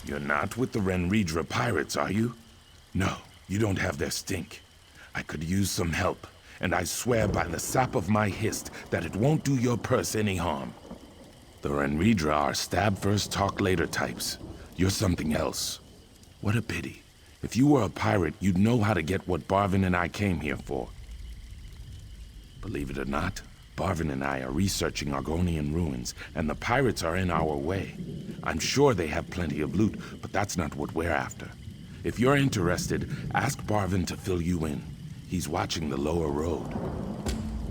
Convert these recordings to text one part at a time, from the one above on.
You're not with the Renridra pirates, are you? No, you don't have their stink. I could use some help, and I swear by the sap of my hist that it won't do your purse any harm. The Renridra are stab first, talk later types. You're something else. What a pity. If you were a pirate, you'd know how to get what Barvin and I came here for. Believe it or not, Barvin and I are researching Argonian ruins, and the pirates are in our way. I'm sure they have plenty of loot, but that's not what we're after. If you're interested, ask Barvin to fill you in. He's watching the lower road.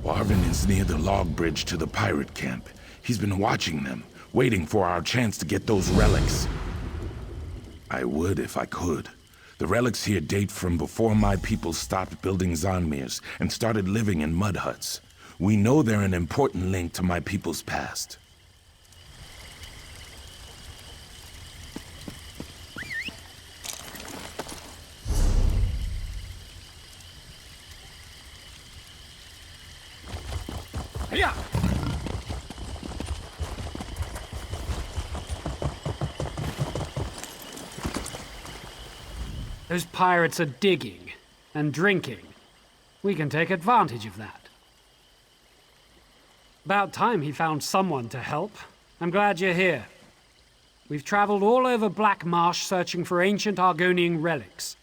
Barvin is near the log bridge to the pirate camp. He's been watching them, waiting for our chance to get those relics. I would if I could. The relics here date from before my people stopped building Zanmirs and started living in mud huts. We know they're an important link to my people's past. Yeah. Those pirates are digging and drinking. We can take advantage of that. About time he found someone to help. I'm glad you're here. We've traveled all over Black Marsh searching for ancient Argonian relics.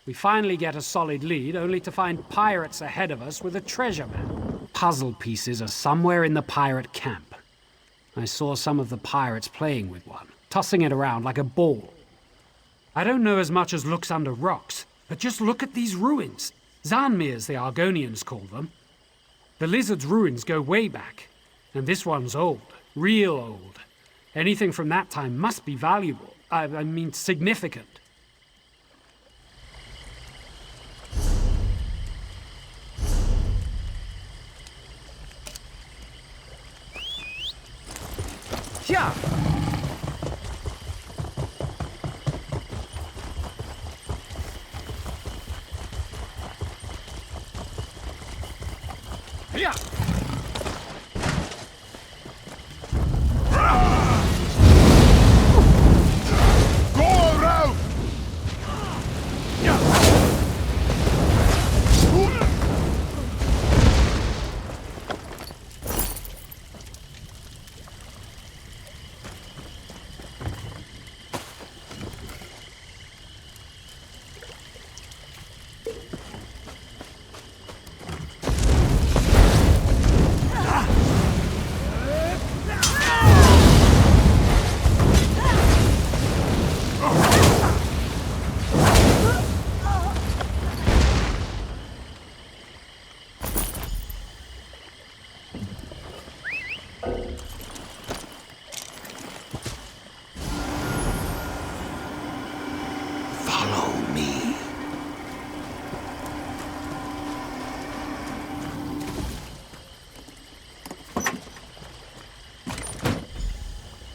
We finally get a solid lead, only to find pirates ahead of us with a treasure map. Puzzle pieces are somewhere in the pirate camp. I saw some of the pirates playing with one, tossing it around like a ball. I don't know as much as looks under rocks, but just look at these ruins. Zanmirs, the Argonians call them. The lizard's ruins go way back, and this one's old, real old. Anything from that time must be valuable. I mean, significant. Yeah. Yeah. Go around.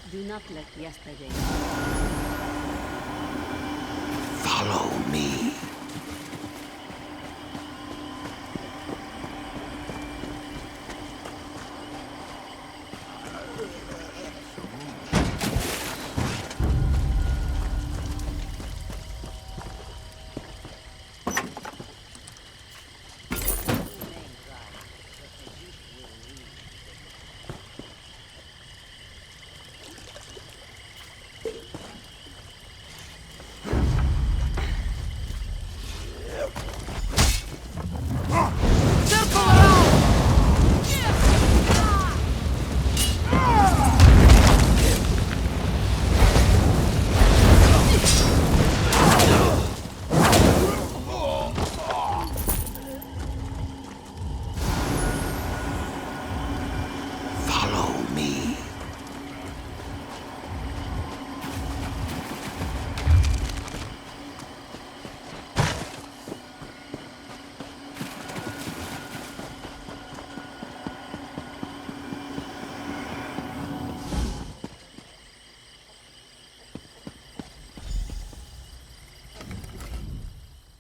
Do not let yesterday. Follow me.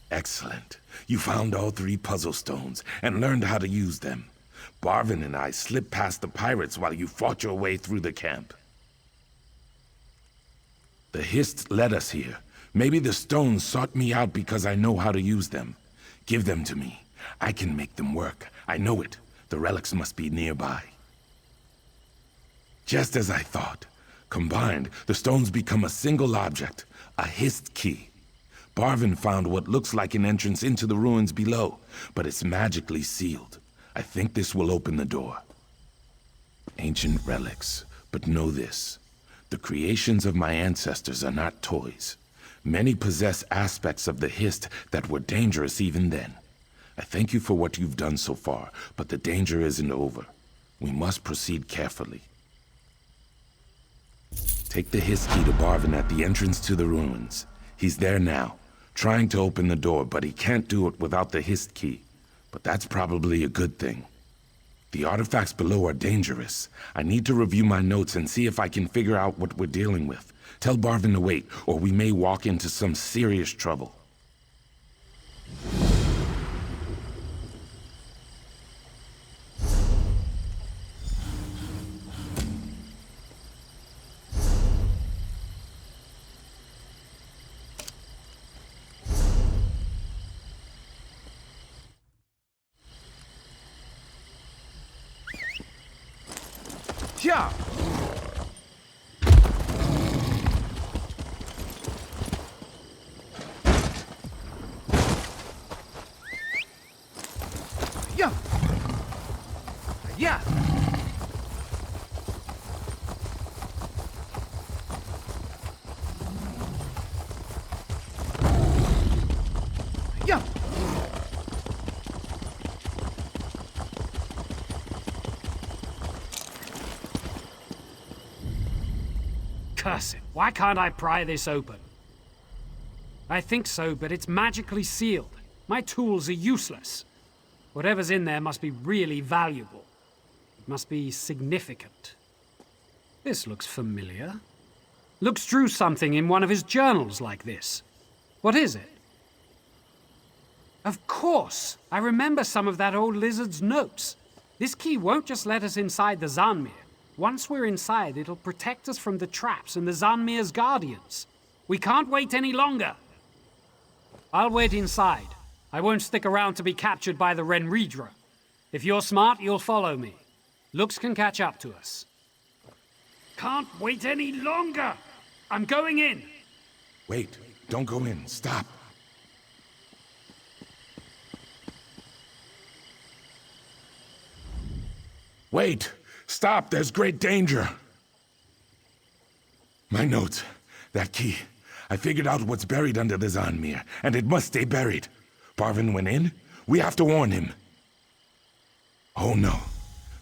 Excellent. You found all 3 puzzle stones and learned how to use them. Barvin and I slipped past the pirates while you fought your way through the camp. The Hist led us here. Maybe the stones sought me out because I know how to use them. Give them to me. I can make them work. I know it. The relics must be nearby. Just as I thought. Combined, the stones become a single object, a Hist key. Barvin found what looks like an entrance into the ruins below, but it's magically sealed. I think this will open the door. Ancient relics, but know this. The creations of my ancestors are not toys. Many possess aspects of the Hist that were dangerous even then. I thank you for what you've done so far, but the danger isn't over. We must proceed carefully. Take the Hist key to Barvin at the entrance to the ruins. He's there now, trying to open the door, but he can't do it without the Hist key. But that's probably a good thing. The artifacts below are dangerous. I need to review my notes and see if I can figure out what we're dealing with. Tell Barvin to wait, or we may walk into some serious trouble. Yeah. Yeah. Yeah. Yeah. Curse it. Why can't I pry this open? I think so, but it's magically sealed. My tools are useless. Whatever's in there must be really valuable. It must be significant. This looks familiar. Looks drew something in one of his journals like this. What is it? Of course! I remember some of that old lizard's notes. This key won't just let us inside the Zanmir. Once we're inside, it'll protect us from the traps and the Zanmir's guardians. We can't wait any longer. I'll wait inside. I won't stick around to be captured by the Renridra. If you're smart, you'll follow me. Looks can catch up to us. Can't wait any longer! I'm going in! Wait, don't go in. Stop. Wait! Stop! There's great danger! My notes. That key. I figured out what's buried under the Zanmir, and it must stay buried. Barvin went in? We have to warn him. Oh no.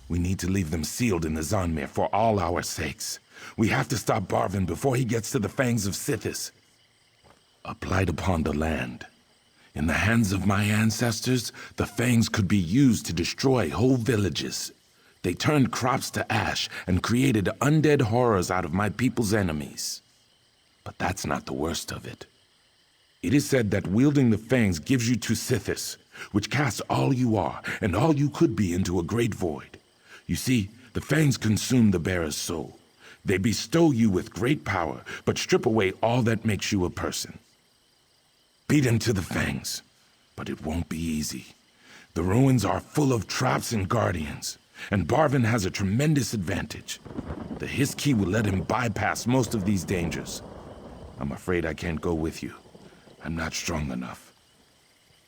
We need to leave them sealed in the Zanmir for all our sakes. We have to stop Barvin before he gets to the fangs of Sithis. A blight upon the land. In the hands of my ancestors, the fangs could be used to destroy whole villages. They turned crops to ash and created undead horrors out of my people's enemies. But that's not the worst of it. It is said that wielding the fangs gives you to Sithis, which casts all you are and all you could be into a great void. You see, the fangs consume the bearer's soul. They bestow you with great power, but strip away all that makes you a person. Beat him to the fangs, but it won't be easy. The ruins are full of traps and guardians, and Barvin has a tremendous advantage. The Hist key will let him bypass most of these dangers. I'm afraid I can't go with you. I'm not strong enough.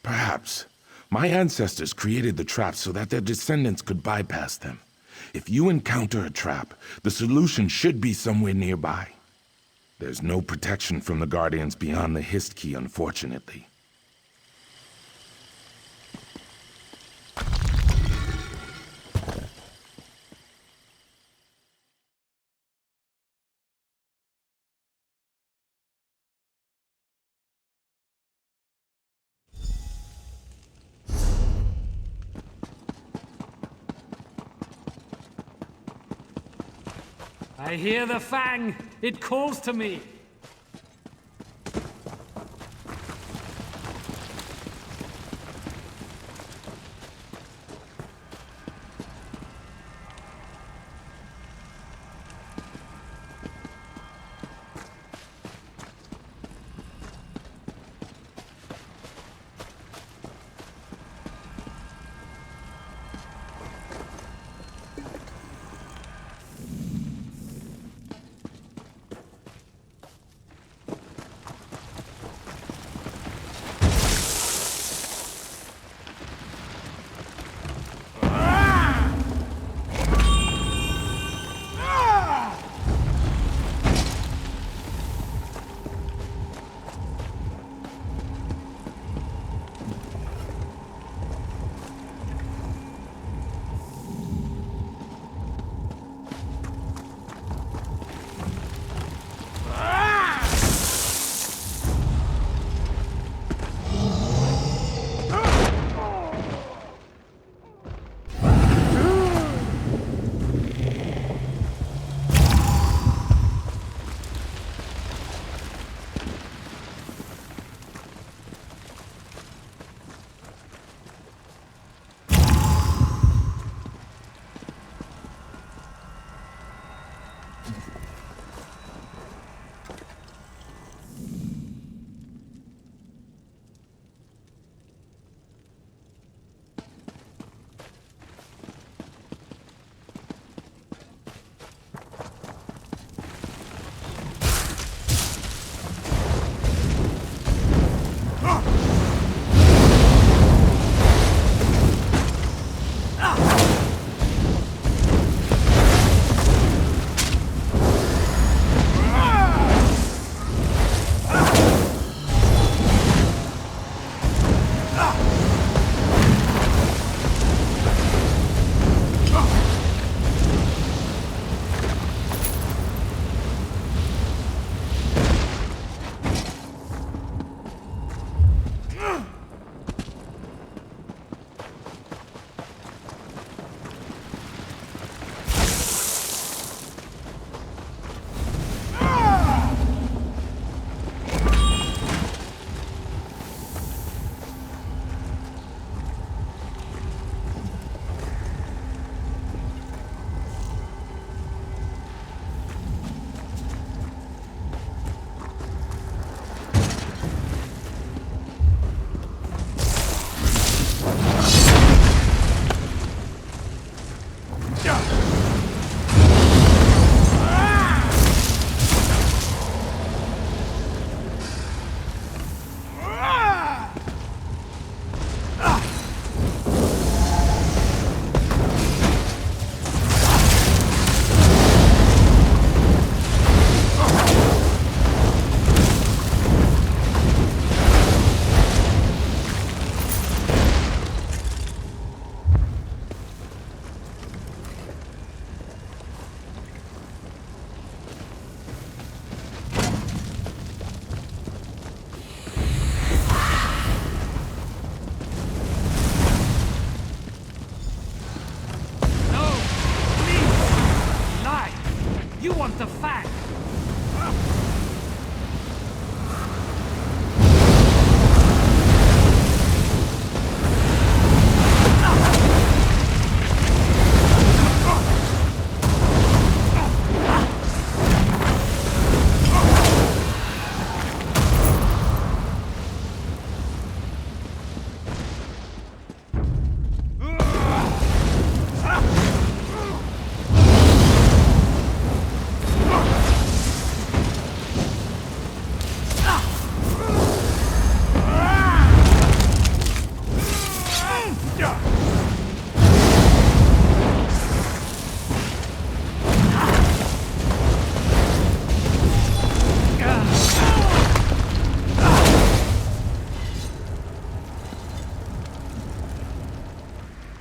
Perhaps. My ancestors created the traps so that their descendants could bypass them. If you encounter a trap, the solution should be somewhere nearby. There's no protection from the Guardians beyond the Hist key, unfortunately. I hear the fang! It calls to me!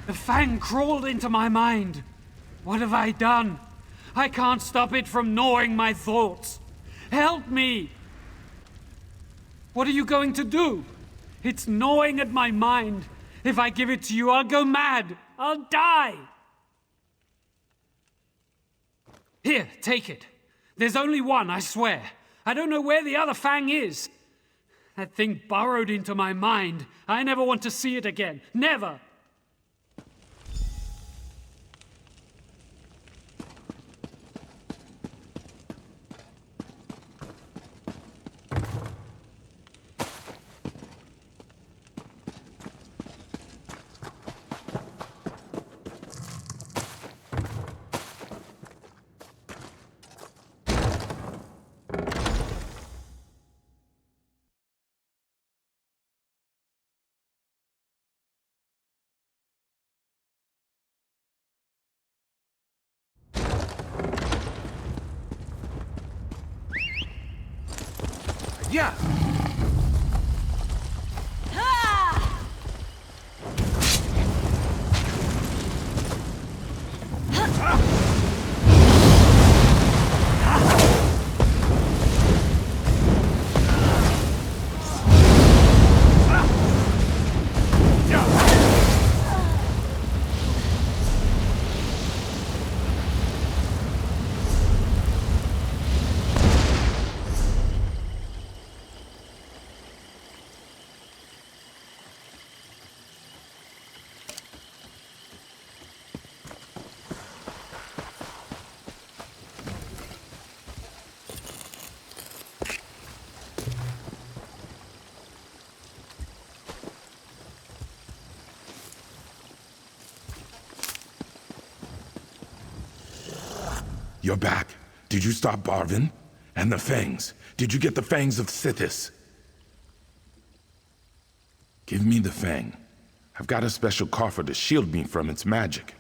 The fang crawled into my mind. What have I done? I can't stop it from gnawing my thoughts. Help me! What are you going to do? It's gnawing at my mind. If I give it to you, I'll go mad. I'll die. Here, take it. There's only one, I swear. I don't know where the other fang is. That thing burrowed into my mind. I never want to see it again. Never! Yeah! You're back. Did you stop Barvin? And the fangs? Did you get the fangs of Sithis? Give me the fang. I've got a special coffer to shield me from its magic.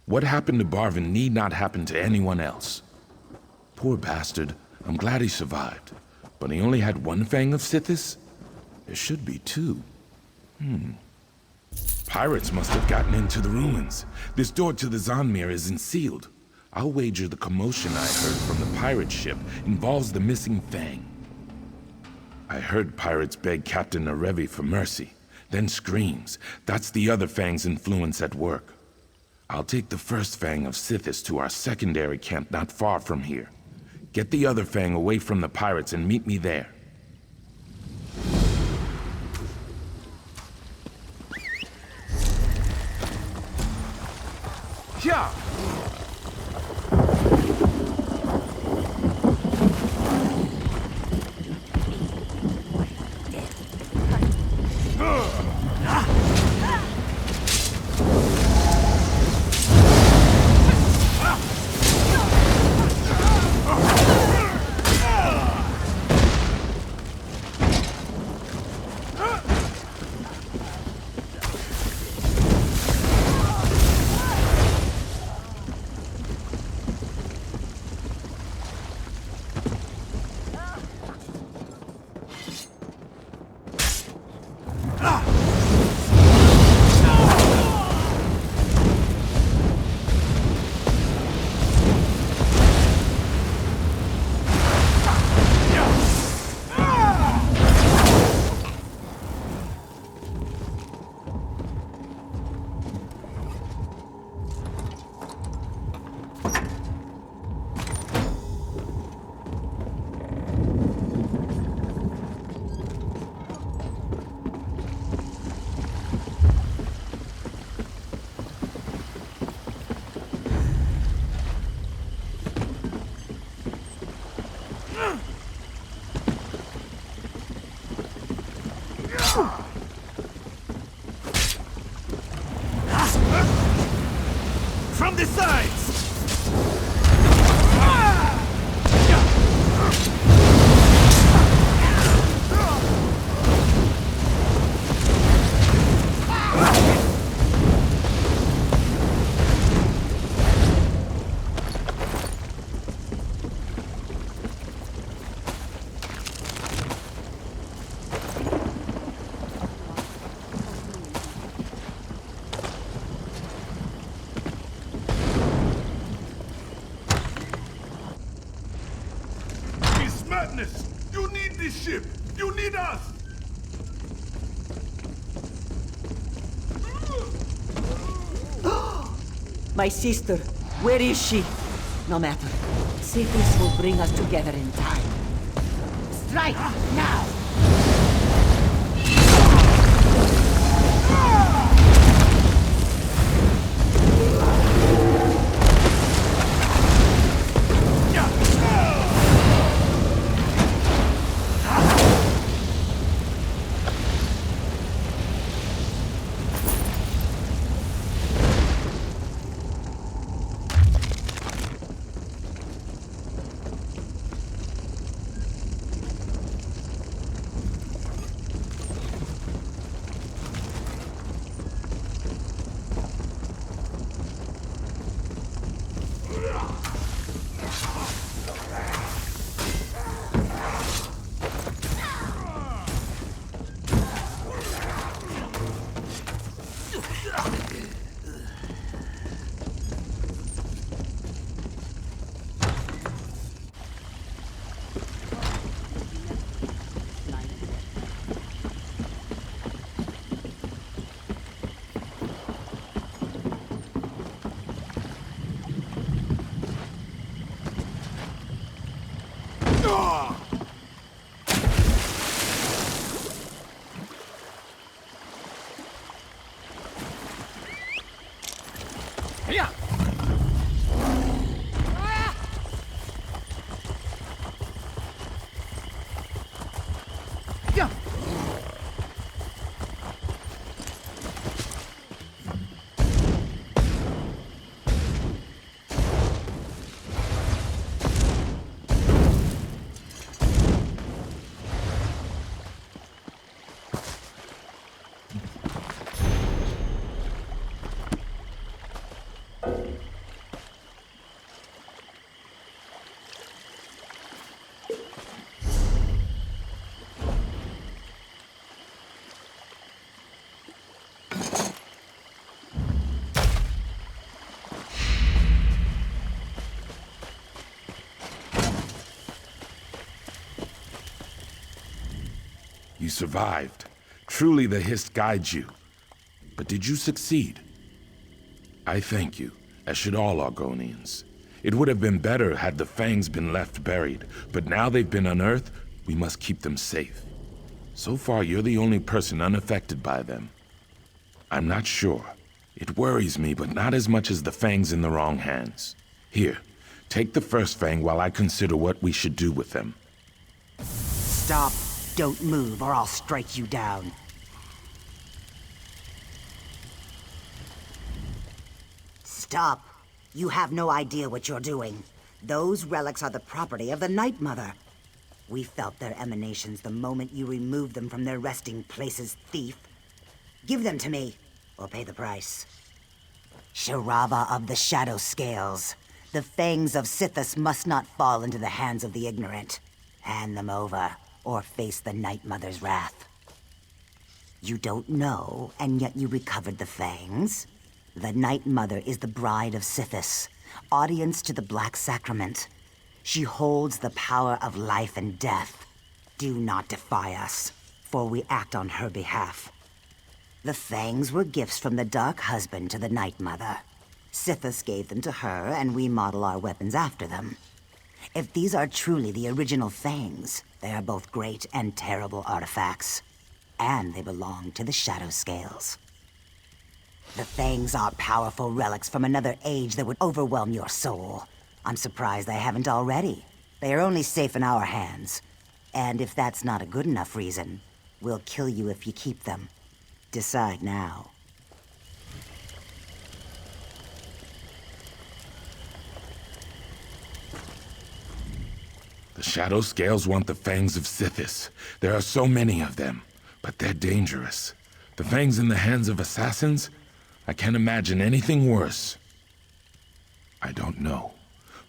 What happened to Barvin need not happen to anyone else. Poor bastard. I'm glad he survived. But he only had one fang of Sithis? There should be two. Pirates must have gotten into the ruins. This door to the Zanmir isn't sealed. I'll wager the commotion I heard from the pirate ship involves the missing fang. I heard pirates beg Captain Narevi for mercy, then screams. That's the other fang's influence at work. I'll take the first fang of Sithis to our secondary camp not far from here. Get the other fang away from the pirates and meet me there. Yeah! From the sides! madness! You need this ship! You need us! My sister, where is she? No matter. Sithis will bring us together in time. Strike now! You survived. Truly the Hist guides you. But did you succeed? I thank you, as should all Argonians. It would have been better had the fangs been left buried, but now they've been unearthed, we must keep them safe. So far, you're the only person unaffected by them. I'm not sure. It worries me, but not as much as the fangs in the wrong hands. Here, take the first fang while I consider what we should do with them. Stop. Don't move, or I'll strike you down. Stop. You have no idea what you're doing. Those relics are the property of the Night Mother. We felt their emanations the moment you removed them from their resting places, thief. Give them to me, or pay the price. Sharava of the Shadow Scales. The fangs of Sithis must not fall into the hands of the ignorant. Hand them over, or face the Night Mother's wrath. You don't know, and yet you recovered the fangs? The Night Mother is the bride of Sithis, audience to the Black Sacrament. She holds the power of life and death. Do not defy us, for we act on her behalf. The fangs were gifts from the Dark Husband to the Night Mother. Sithis gave them to her, and we model our weapons after them. If these are truly the original fangs, they are both great and terrible artifacts. And they belong to the Shadow Scales. The fangs are powerful relics from another age that would overwhelm your soul. I'm surprised they haven't already. They are only safe in our hands. And if that's not a good enough reason, we'll kill you if you keep them. Decide now. The Shadow Scales want the fangs of Sithis. There are so many of them, but they're dangerous. The fangs in the hands of assassins? I can't imagine anything worse. I don't know.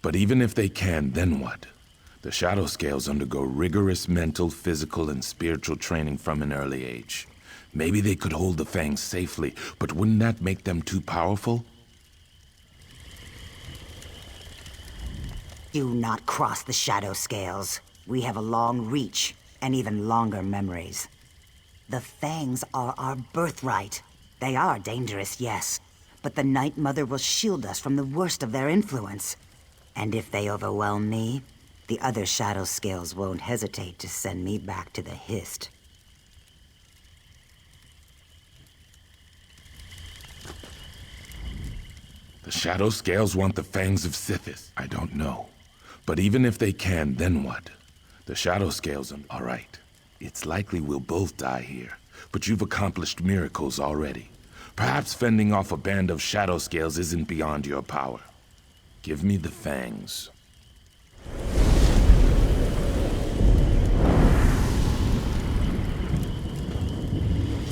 But even if they can, then what? The Shadow Scales undergo rigorous mental, physical, and spiritual training from an early age. Maybe they could hold the fangs safely, but wouldn't that make them too powerful? Do not cross the Shadow Scales. We have a long reach, and even longer memories. The Fangs are our birthright. They are dangerous, yes, but the Night Mother will shield us from the worst of their influence. And if they overwhelm me, the other Shadow Scales won't hesitate to send me back to the Hist. The Shadow Scales want the Fangs of Sithis. I don't know. But even if they can, then what? The Shadow Scales are all right. It's likely we'll both die here, but you've accomplished miracles already. Perhaps fending off a band of Shadow Scales isn't beyond your power. Give me the Fangs.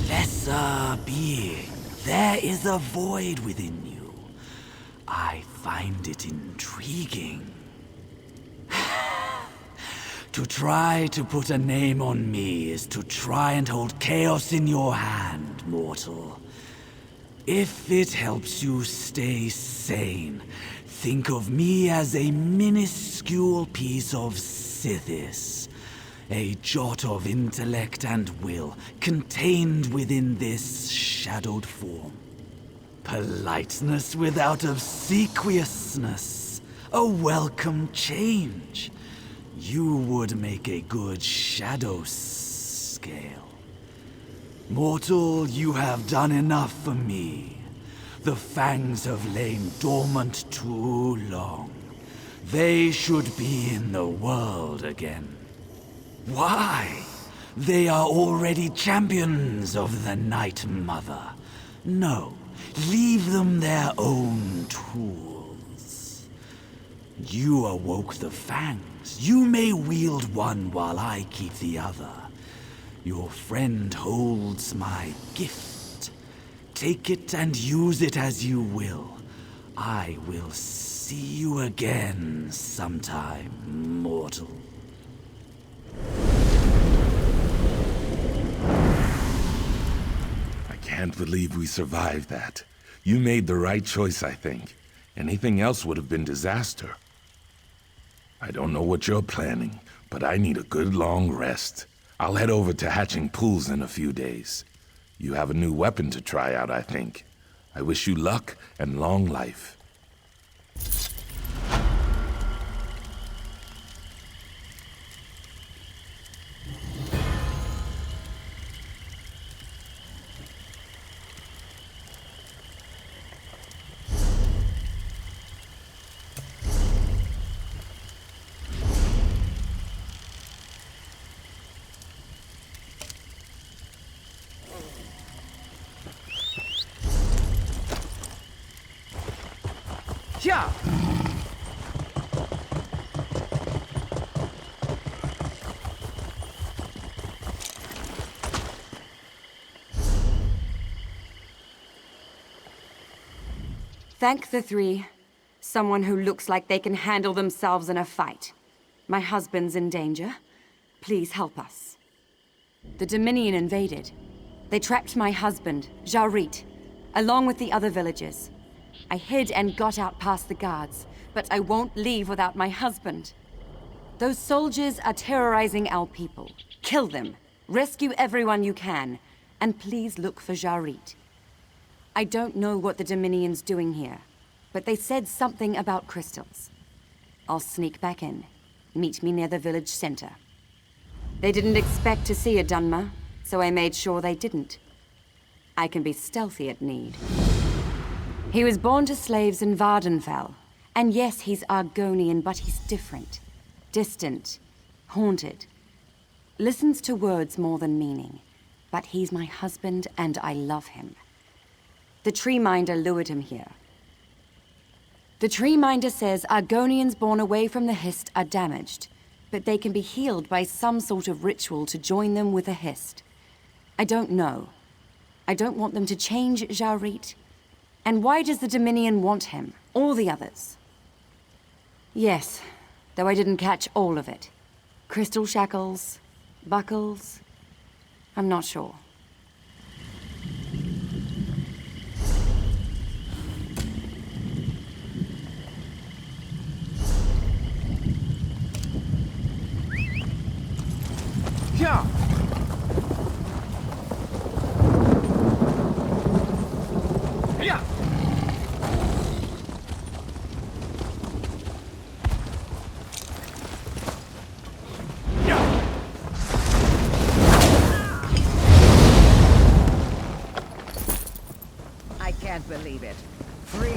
Lesser being, there is a void within you. I find it intriguing. To try to put a name on me is to try and hold chaos in your hand, mortal. If it helps you stay sane, think of me as a minuscule piece of Sithis. A jot of intellect and will contained within this shadowed form. Politeness without obsequiousness. A welcome change. You would make a good Shadow Scale. Mortal, you have done enough for me. The Fangs have lain dormant too long. They should be in the world again. Why? They are already champions of the Night Mother. No, leave them their own tools. You awoke the Fangs. You may wield one while I keep the other. Your friend holds my gift. Take it and use it as you will. I will see you again sometime, mortal. I can't believe we survived that. You made the right choice, I think. Anything else would have been disaster. I don't know what you're planning, but I need a good long rest. I'll head over to hatching pools in a few days. You have a new weapon to try out, I think. I wish you luck and long life. Yeah. Thank the three. Someone who looks like they can handle themselves in a fight. My husband's in danger. Please help us. The Dominion invaded. They trapped my husband, Jarit, along with the other villagers. I hid and got out past the guards, but I won't leave without my husband. Those soldiers are terrorizing our people. Kill them. Rescue everyone you can. And please look for Jarit. I don't know what the Dominion's doing here, but they said something about crystals. I'll sneak back in. Meet me near the village center. They didn't expect to see a Dunmer, so I made sure they didn't. I can be stealthy at need. He was born to slaves in Vardenfell. And yes, he's Argonian, but he's different. Distant. Haunted. Listens to words more than meaning. But he's my husband, and I love him. The Tree Minder lured him here. The Tree Minder says Argonians born away from the Hist are damaged, but they can be healed by some sort of ritual to join them with the Hist. I don't know. I don't want them to change Jarit. And why does the Dominion want him? Or the others? Yes, though I didn't catch all of it. Crystal shackles, buckles. I'm not sure. believe it. Free.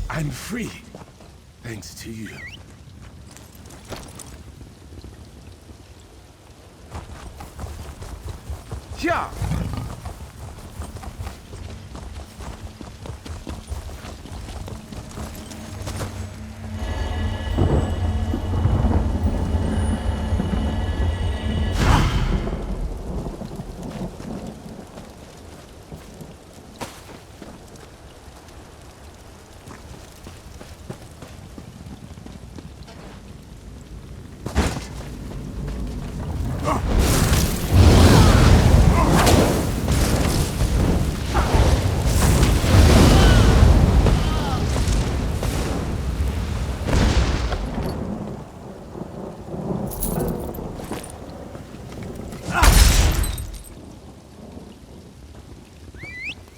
I'm free, thanks to you. Yeah.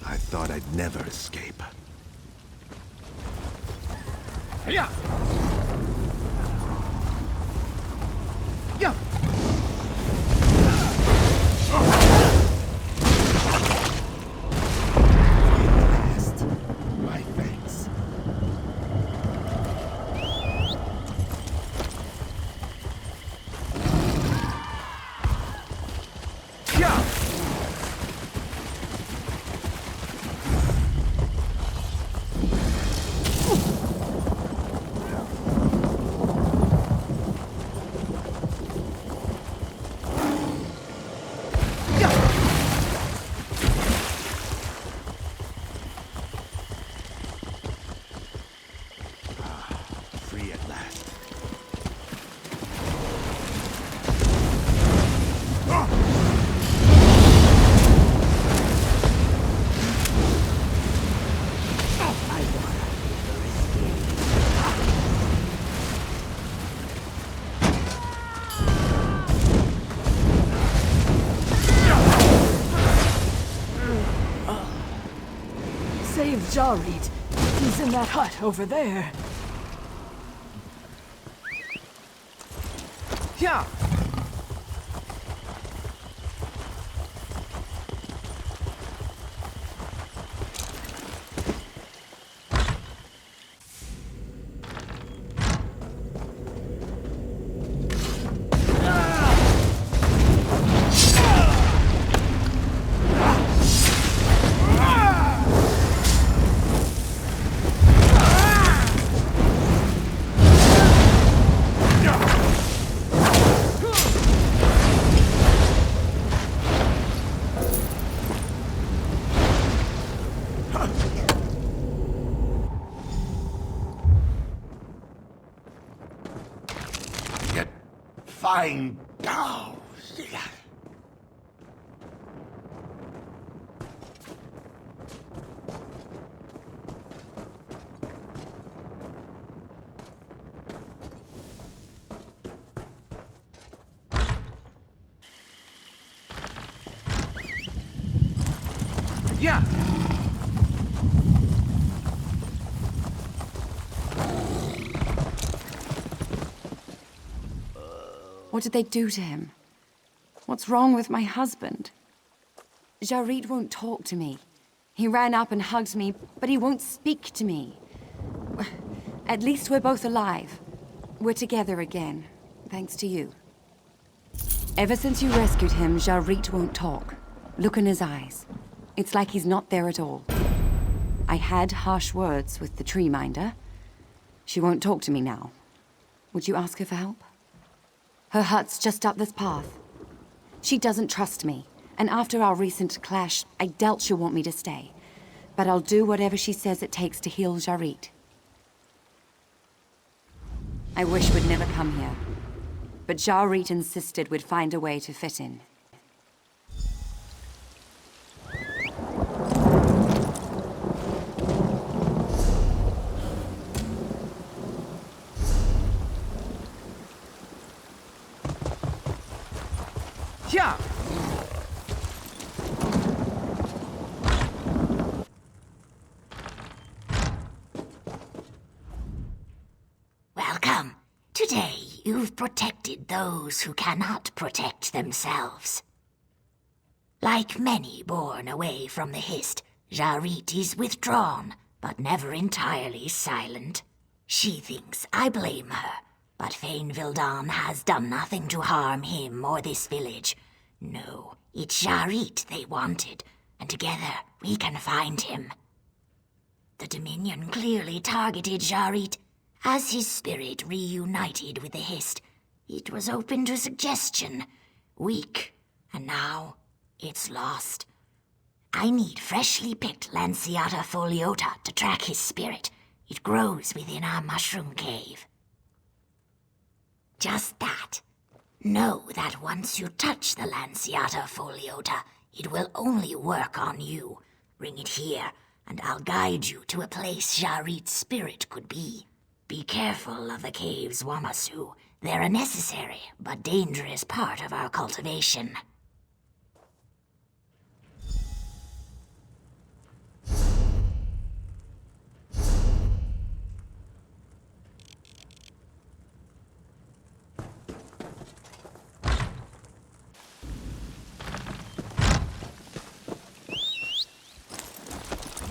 I thought I'd never escape. Yeah. Yeah. My thanks. Yeah. Free at last. Save Jarit. He's in that hut over there. Yeah. Get fine down. Yeah. What did they do to him? What's wrong with my husband? Jarit won't talk to me. He ran up and hugged me, but he won't speak to me. At least we're both alive. We're together again, thanks to you. Ever since you rescued him, Jarit won't talk. Look in his eyes. It's like he's not there at all. I had harsh words with the tree minder. She won't talk to me now. Would you ask her for help? Her hut's just up this path. She doesn't trust me, and after our recent clash, I doubt she'll want me to stay. But I'll do whatever she says it takes to heal Jarit. I wish we'd never come here, but Jarit insisted we'd find a way to fit in. Yeah. Welcome. Today, you've protected those who cannot protect themselves. Like many born away from the Hist, Jarit is withdrawn, but never entirely silent. She thinks I blame her, but Fain Vildan has done nothing to harm him or this village. No, it's Jarit they wanted, and together we can find him. The Dominion clearly targeted Jarit. As his spirit reunited with the Hist, it was open to suggestion. Weak, and now it's lost. I need freshly picked Lanciata foliota to track his spirit. It grows within our mushroom cave. Just that. Know that once you touch the Lanciata foliota, it will only work on you. Bring it here, and I'll guide you to a place Jarit's spirit could be. Be careful of the cave's Wamasu. They're a necessary but dangerous part of our cultivation.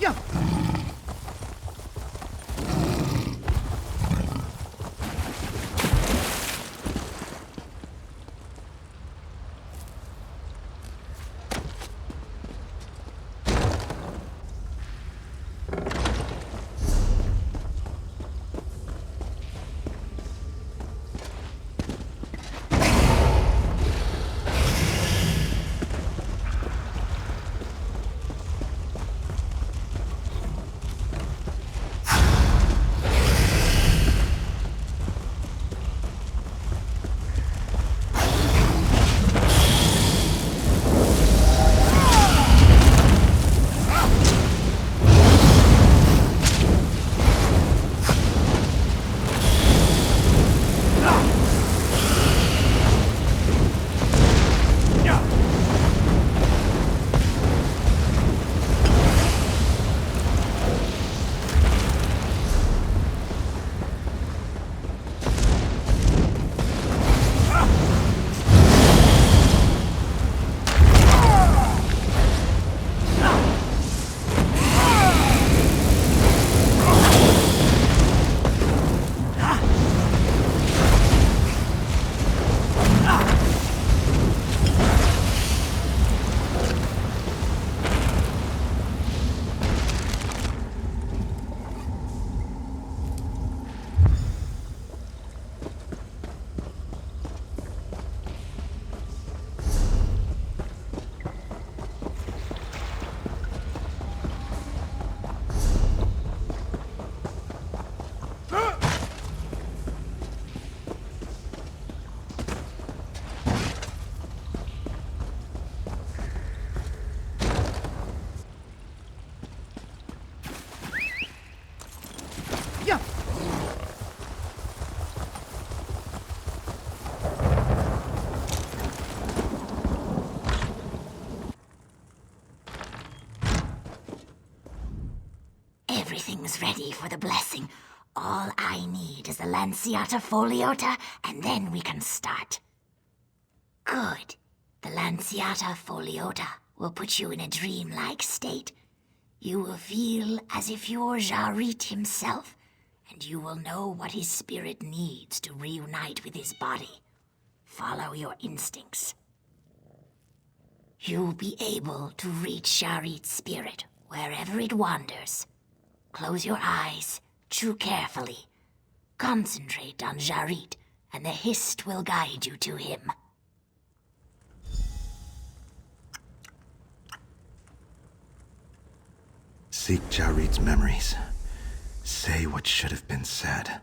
Yeah. Everything's ready for the blessing. All I need is the Lanciata foliota, and then we can start. Good. The Lanciata foliota will put you in a dreamlike state. You will feel as if you're Jarit himself, and you will know what his spirit needs to reunite with his body. Follow your instincts. You'll be able to reach Jarit's spirit wherever it wanders. Close your eyes, chew carefully. Concentrate on Jarit, and the Hist will guide you to him. Seek Jarit's memories. Say what should have been said.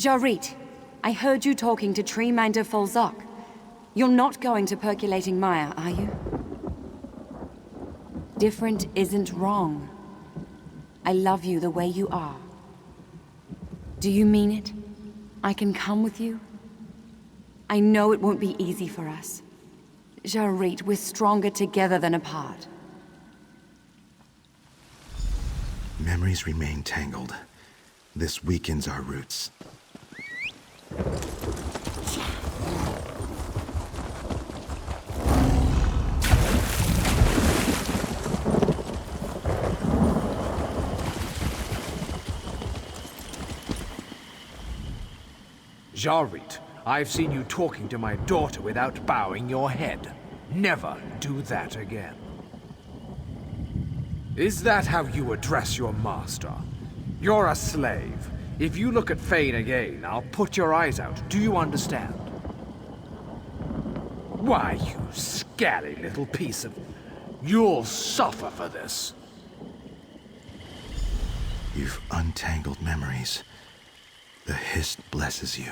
Jarit, I heard you talking to Treeminder Folzok. You're not going to Percolating Mire, are you? Different isn't wrong. I love you the way you are. Do you mean it? I can come with you? I know it won't be easy for us. Jarit, we're stronger together than apart. Memories remain tangled. This weakens our roots. Jarit, I've seen you talking to my daughter without bowing your head. Never do that again. Is that how you address your master? You're a slave. If you look at Fane again, I'll put your eyes out. Do you understand? Why, you scally little piece of... You'll suffer for this. You've untangled memories. The Hist blesses you.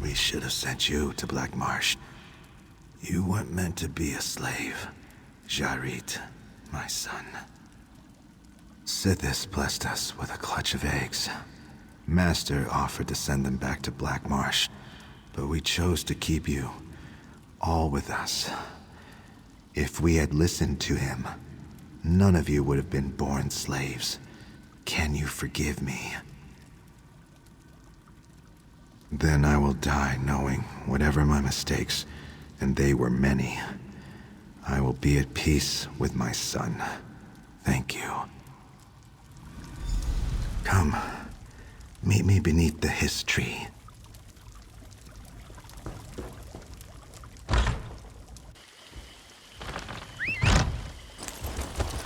We should have sent you to Black Marsh. You weren't meant to be a slave, Jarit, my son. Sithis blessed us with a clutch of eggs. Master offered to send them back to Black Marsh, but we chose to keep you, all with us. If we had listened to him, none of you would have been born slaves. Can you forgive me? Then I will die knowing whatever my mistakes, and they were many, I will be at peace with my son. Thank you. Come. Meet me beneath the Hist tree.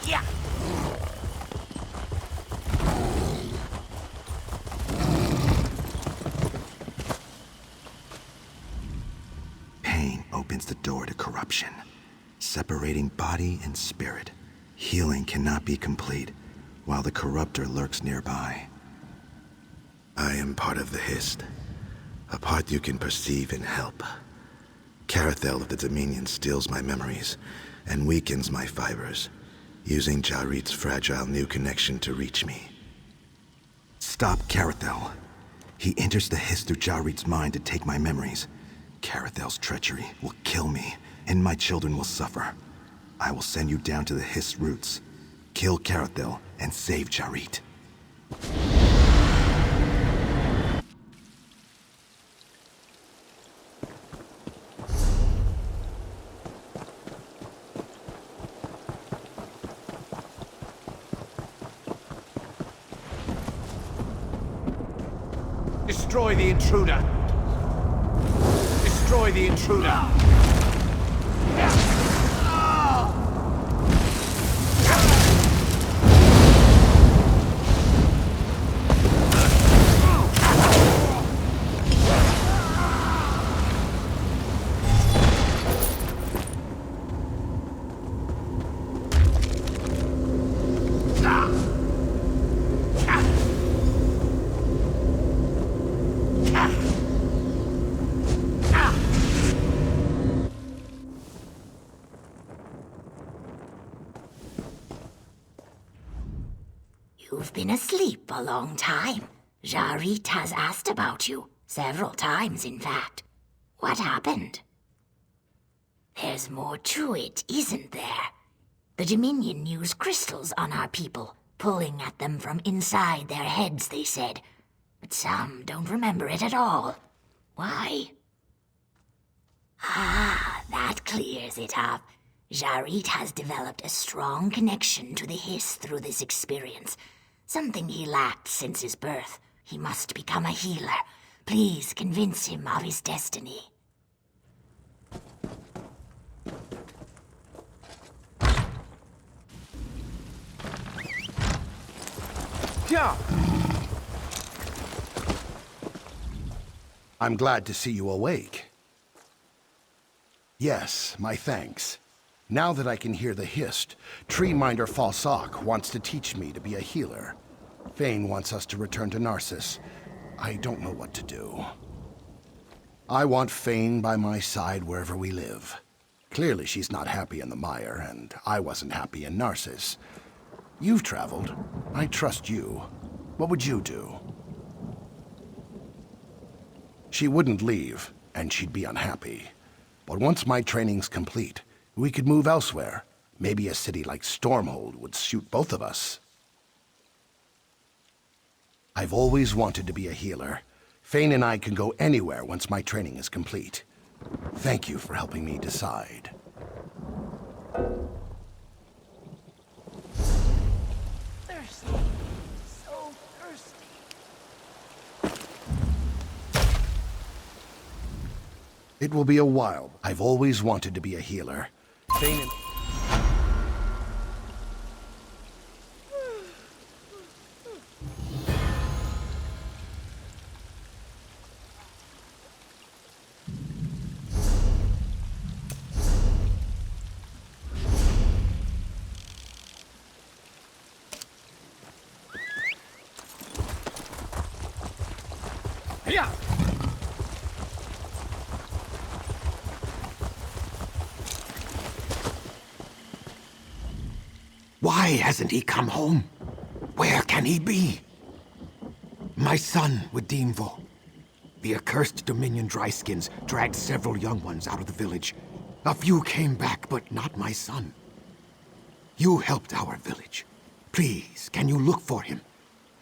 Yeah. Pain opens the door to corruption, separating body and spirit. Healing cannot be complete while the corruptor lurks nearby. I am part of the Hist, a part you can perceive and help. Carathel of the Dominion steals my memories and weakens my fibers, using Jarit's fragile new connection to reach me. Stop Carathel. He enters the Hist through Jarit's mind to take my memories. Carathel's treachery will kill me, and my children will suffer. I will send you down to the Hist's roots. Kill Carathel and save Jarit. Destroy the intruder! Destroy the intruder! You've been asleep a long time. Jarit has asked about you. Several times, in fact. What happened? There's more to it, isn't there? The Dominion use crystals on our people, pulling at them from inside their heads, they said. But some don't remember it at all. Why? Ah, that clears it up. Jarit has developed a strong connection to the Hist through this experience. Something he lacked since his birth. He must become a healer. Please convince him of his destiny. Yeah. I'm glad to see you awake. Yes, my thanks. Now that I can hear the hist, Tree Minder Falsock wants to teach me to be a healer. Fane wants us to return to Narcissus. I don't know what to do. I want Fane by my side wherever we live. Clearly she's not happy in the mire, and I wasn't happy in Narcissus. You've traveled. I trust you. What would you do? She wouldn't leave, and she'd be unhappy. But once my training's complete, we could move elsewhere. Maybe a city like Stormhold would suit both of us. I've always wanted to be a healer. Fane and I can go anywhere once my training is complete. Thank you for helping me decide. Thirsty. So thirsty. It will be a while. I've always wanted to be a healer. Fane and... Yeah. Why hasn't he come home? Where can he be? My son, Widimvo. The accursed Dominion Dryskins dragged several young ones out of the village. A few came back, but not my son. You helped our village. Please, can you look for him?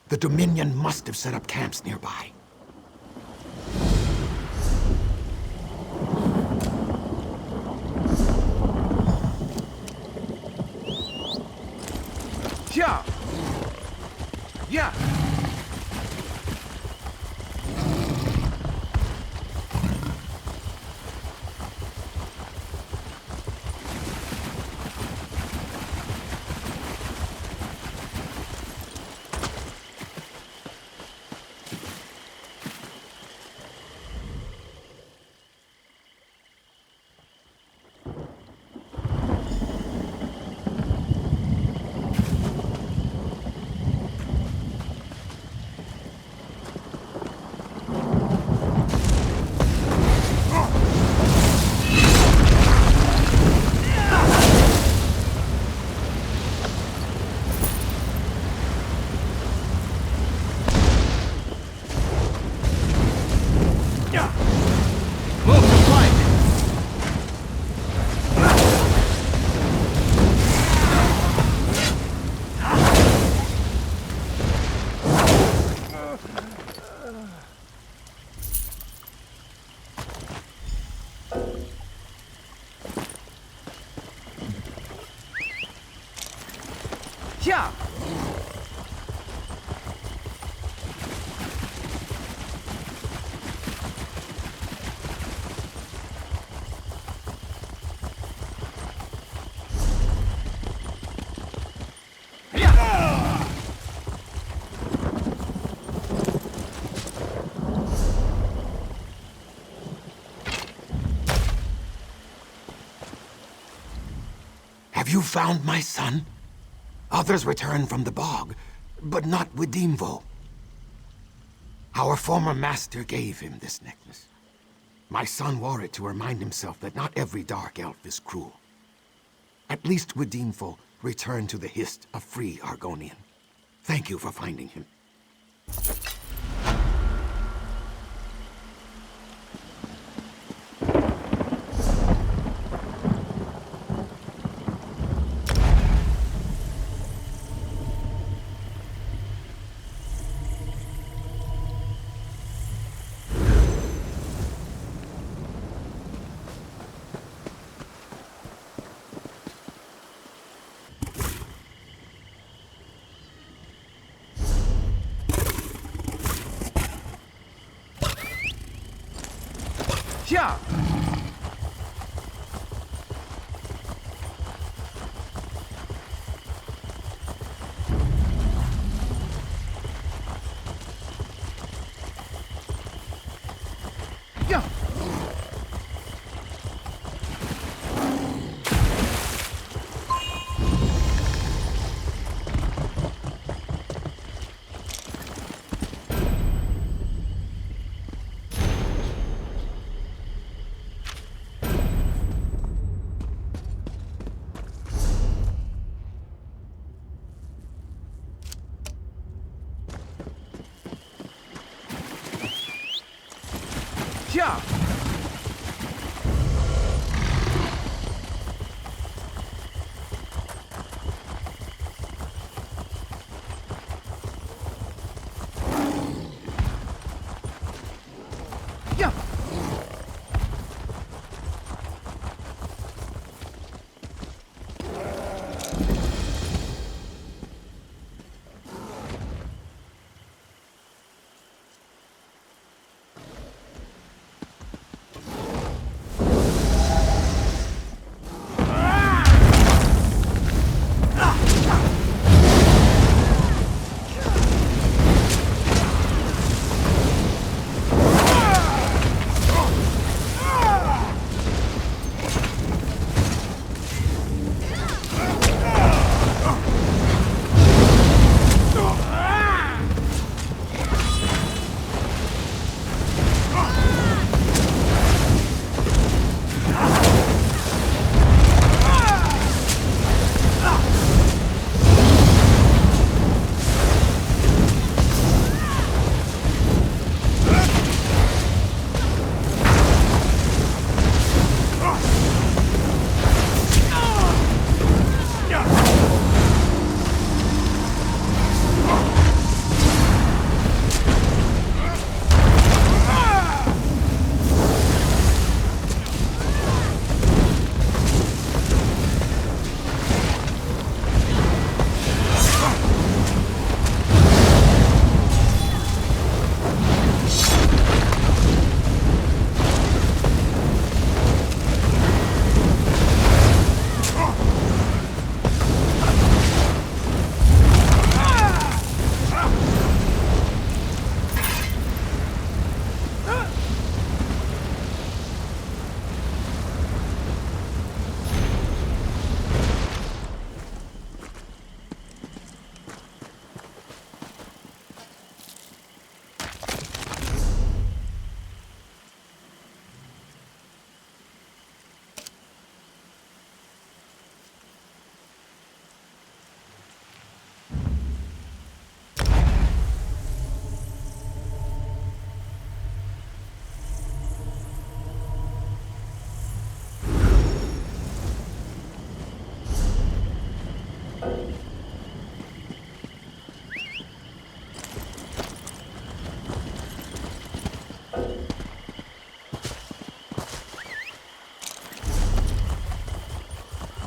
The Dominion must have set up camps nearby. Yeah. Yeah. Yeah. Have you found my son? Others returned from the bog, but not Widimvo. Our former master gave him this necklace. My son wore it to remind himself that not every dark elf is cruel. At least Widimvo returned to the Hist a free Argonian. Thank you for finding him. Yeah. Yeah. Yeah.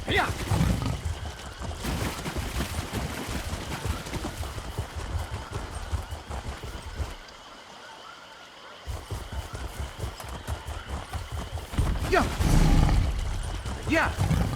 Yeah. Yeah. Yeah.